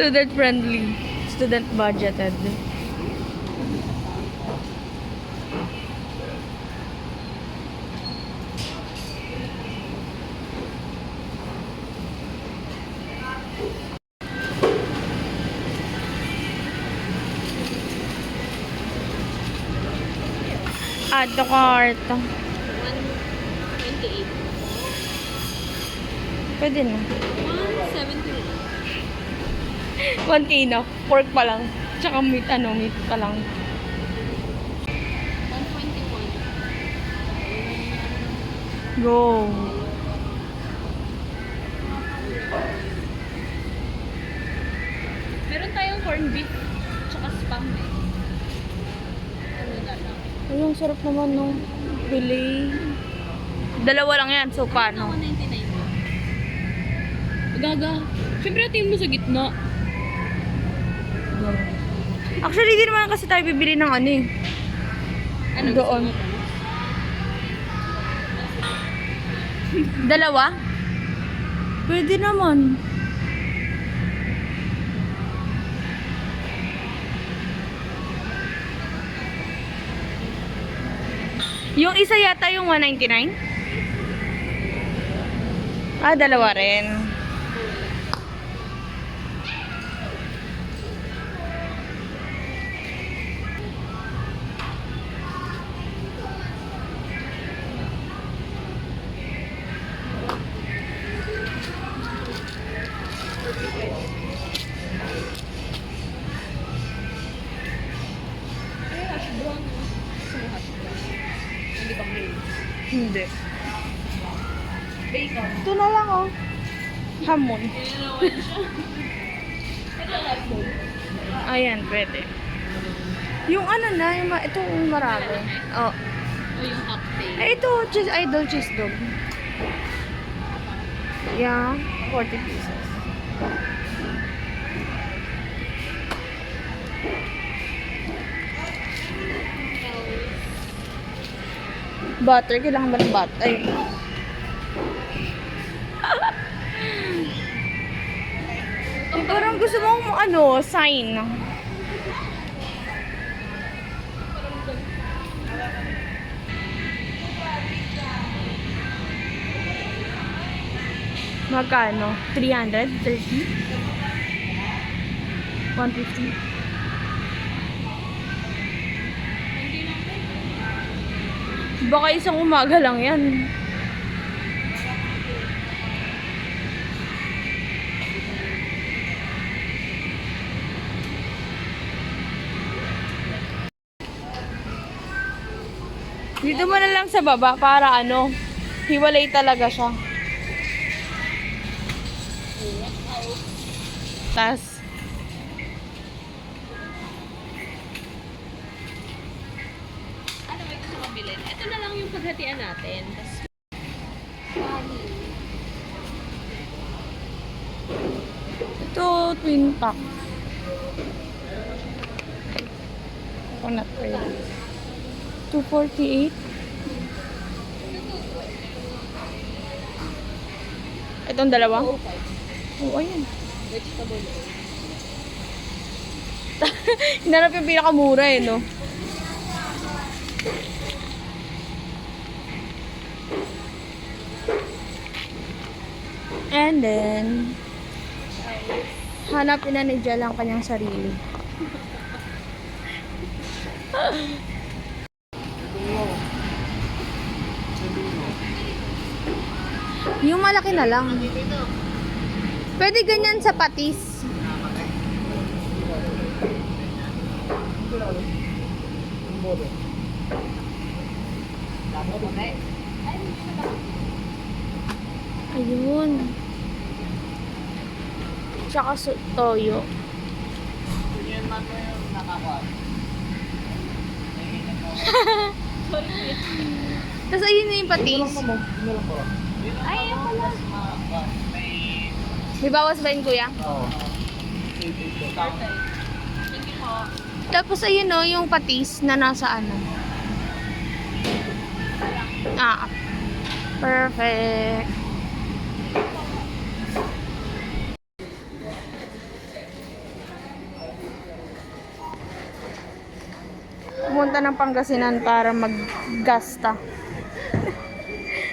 Student friendly. Student budgeted. Add to cart. 128. Pwede na. 171. 1K na. Pork pa lang. Tsaka meat pa lang. 121. Go. Meron tayong corned beef. Tsaka spam eh. Ano na lang? Ay, ang sarap naman nung fillet. Dalawa lang yan. So, paano? 199. Gaga. Siyempre, tingin mo sa gitna. Actually, di naman kasi tayo bibili ng ano eh. Ano Doon. Dalawa? Pwede naman. Yung isa yata yung 199? Ah, dalawa rin. Hindi pa mail. Hindi. Bacon. Ito na lang oh. Hamon. Ayan, pwede. Yung ano na, ito yung marami. Oh. O yung cocktail. Ay, ito, cheese idol cheese dog. Yeah, 40 pieces. Butter, kailangan ba ng butter? Ay. Parang gusto mong sign. Magkano? 330? 150? Baka isang umaga lang yan. Dito mo na lang sa baba para hiwalay talaga siya. Tas Ano ba ito sa kabilin? Ito na lang yung paghatian natin. Tapos, ito twin pack. Coconut oil. 248. Itong dalawa? Oo, ayan. vegetable oil. Hinanap yung pinakamura no? And then, hanapin na ni Jel ang kanyang sarili. Yung malaki na lang. Pwede ganyan sa patis. Ayun. Tsaka toyo. Tapos ayun na yung patis. Ay, yan pala. May bawas ba yun, kuya? Oo. Perfect. Thank you po. Tapos ayun yung patis na nasa perfect. Pumunta ng Pangasinan para maggasta.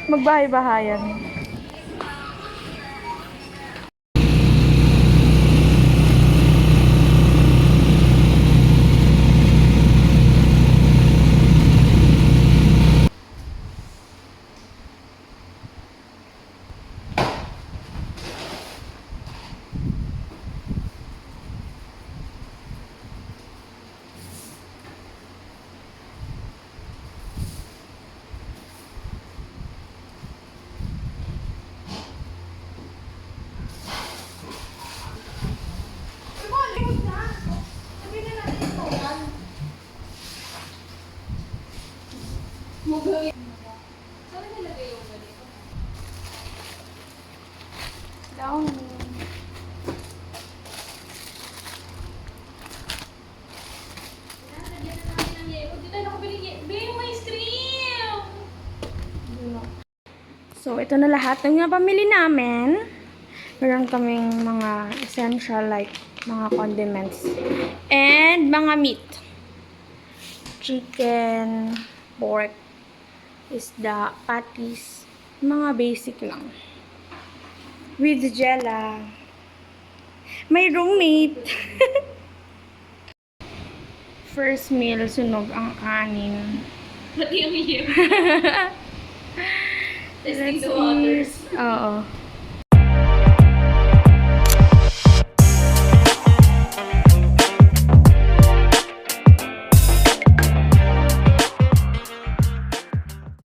Magbahay-bahayan. Saan nilagay yung ganito? Down. Lagyan na namin ng yelo. Dito tayo nakabili ng yelo. Babe, may ice cream! So, ito na lahat ng napamili namin. Meron kaming mga essential like mga condiments. And mga meat. Chicken, pork, isda, patties. Mga basic lang. With jella. May roommate. First meal, sunog ang kanin. Pati yung yelo. Testing Let's the waters. eat. Oo.